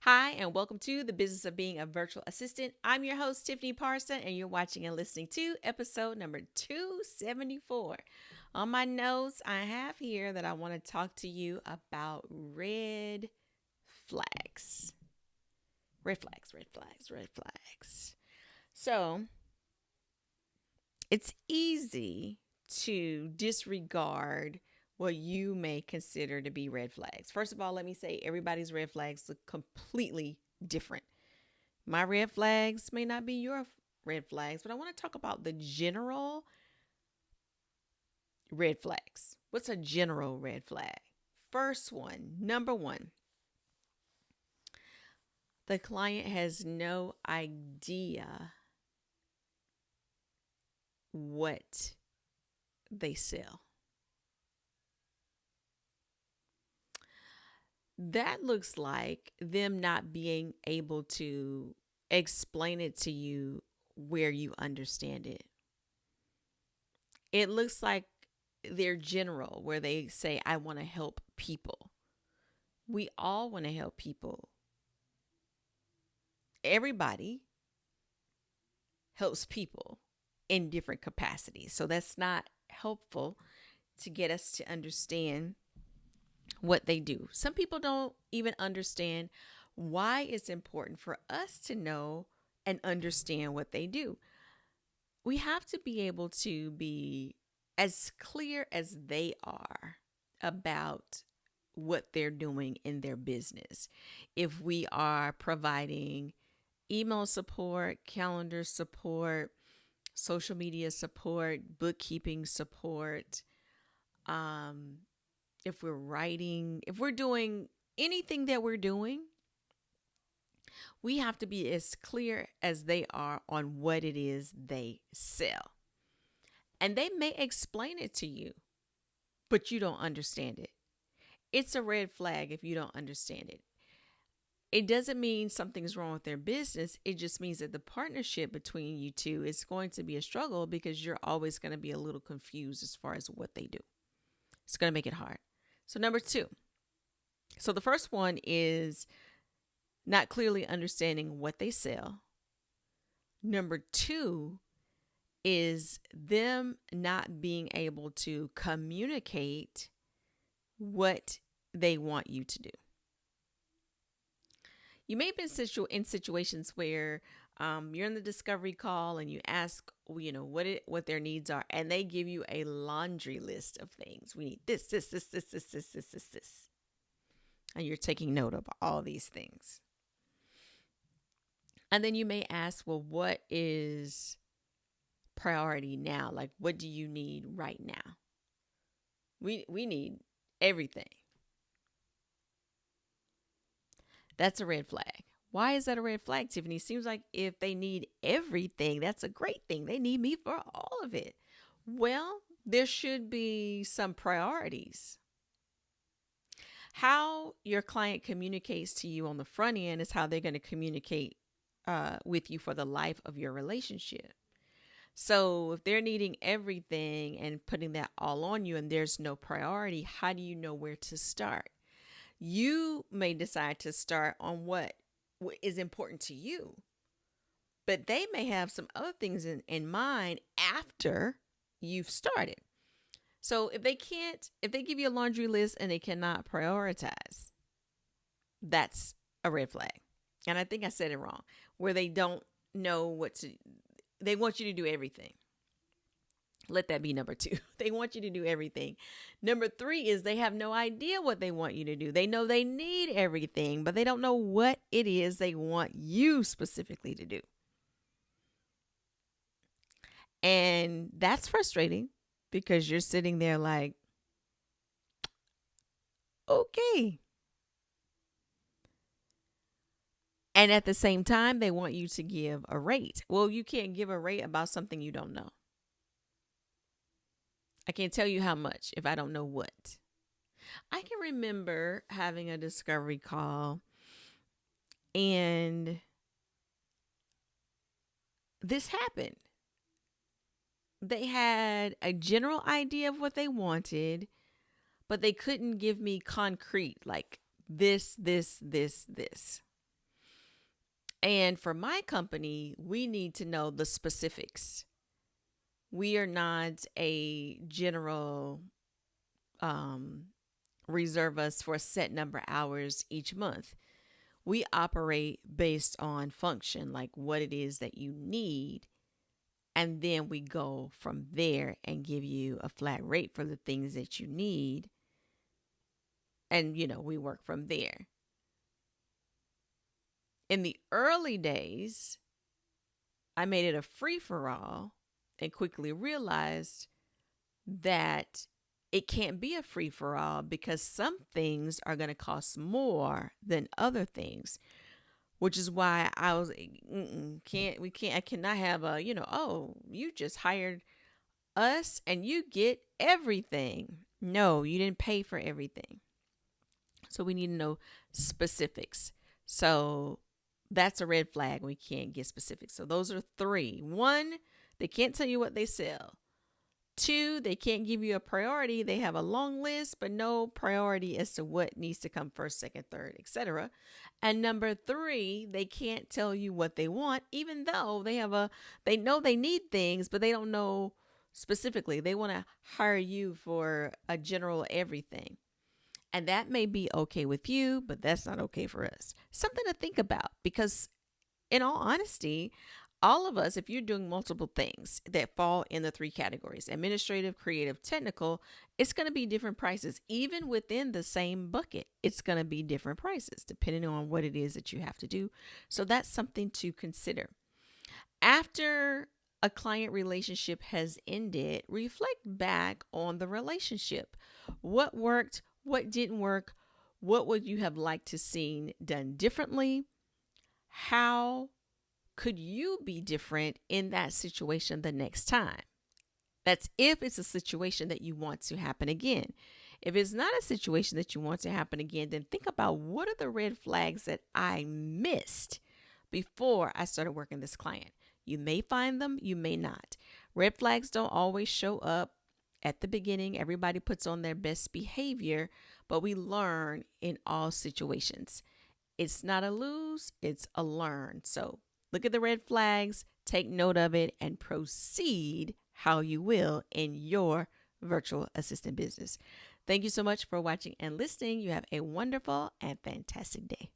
Hi, and welcome to the Business of Being a Virtual Assistant. I'm your host, Tiffany Parson, and you're watching and listening to episode number 274. On my notes, I have here that I want to talk to you about red flags. Red flags, red flags, red flags. So, it's easy to disregard what you may consider to be red flags. First of all, let me say everybody's red flags look completely different. My red flags may not be your red flags, but I want to talk about the general red flags. What's a general red flag? First one, number one, the client has no idea what they sell. That looks like them not being able to explain it to you where you understand it. It looks like they're general, where they say, I want to help people. We all want to help people. Everybody helps people in different capacities. So that's not helpful to get us to understand what they do. Some people don't even understand why it's important for us to know and understand what they do. We have to be able to be as clear as they are about what they're doing in their business. If we are providing email support, calendar support, social media support, bookkeeping support, if we're writing, if we're doing anything that we're doing, we have to be as clear as they are on what it is they sell. And they may explain it to you, but you don't understand it. It's a red flag if you don't understand it. It doesn't mean something's wrong with their business. It just means that the partnership between you two is going to be a struggle because you're always going to be a little confused as far as what they do. It's going to make it hard. So number two. So the first one is not clearly understanding what they sell. Number two is them not being able to communicate what they want you to do. You may have been in situations where you're in the discovery call and you ask, what their needs are, and they give you a laundry list of things. We need this, this, this, this, this, this, this, this, this, and you're taking note of all these things. And then you may ask, well, what is priority now? Like, what do you need right now? We need everything. That's a red flag. Why is that a red flag, Tiffany? Seems like if they need everything, that's a great thing. They need me for all of it. Well, there should be some priorities. How your client communicates to you on the front end is how they're going to communicate with you for the life of your relationship. So if they're needing everything and putting that all on you and there's no priority, how do you know where to start? You may decide to start on what is important to you, but they may have some other things in mind after you've started. So if they give you a laundry list and they cannot prioritize, that's a red flag. And I think I said it wrong, where they don't know they want you to do everything. Let that be number two. They want you to do everything. Number three is they have no idea what they want you to do. They know they need everything, but they don't know what it is they want you specifically to do. And that's frustrating because you're sitting there like, okay. And at the same time, they want you to give a rate. Well, you can't give a rate about something you don't know. I can't tell you how much if I don't know what. I can remember having a discovery call and this happened. They had a general idea of what they wanted, but they couldn't give me concrete, like this, this, this, this. And for my company, we need to know the specifics. We are not a general um, reserve us for a set number of hours each month. We operate based on function, like what it is that you need. And then we go from there and give you a flat rate for the things that you need. And, we work from there. In the early days, I made it a free for all and quickly realized that it can't be a free for all because some things are going to cost more than other things, which is why I was I cannot have oh, you just hired us and you get everything. No, you didn't pay for everything. So we need to know specifics. So that's a red flag. We can't get specifics. So those are three. One, they can't tell you what they sell. Two, they can't give you a priority. They have a long list, but no priority as to what needs to come first, second, third, etc. And number three, they can't tell you what they want, even though they know they need things, but they don't know specifically. They want to hire you for a general everything. And that may be okay with you, but that's not okay for us. Something to think about because, in all honesty, all of us, if you're doing multiple things that fall in the three categories administrative, creative, technical, it's going to be different prices. Even within the same bucket, it's going to be different prices depending on what it is that you have to do. So that's something to consider. After a client relationship has ended, reflect back on the relationship. What worked? What didn't work? What would you have liked to seen done differently? How could you be different in that situation the next time? That's if it's a situation that you want to happen again. If it's not a situation that you want to happen again, then think about what are the red flags that I missed before I started working this client. You may find them, you may not. Red flags don't always show up at the beginning. Everybody puts on their best behavior, but we learn in all situations. It's not a lose, it's a learn. So look at the red flags, take note of it, and proceed how you will in your virtual assistant business. Thank you so much for watching and listening. You have a wonderful and fantastic day.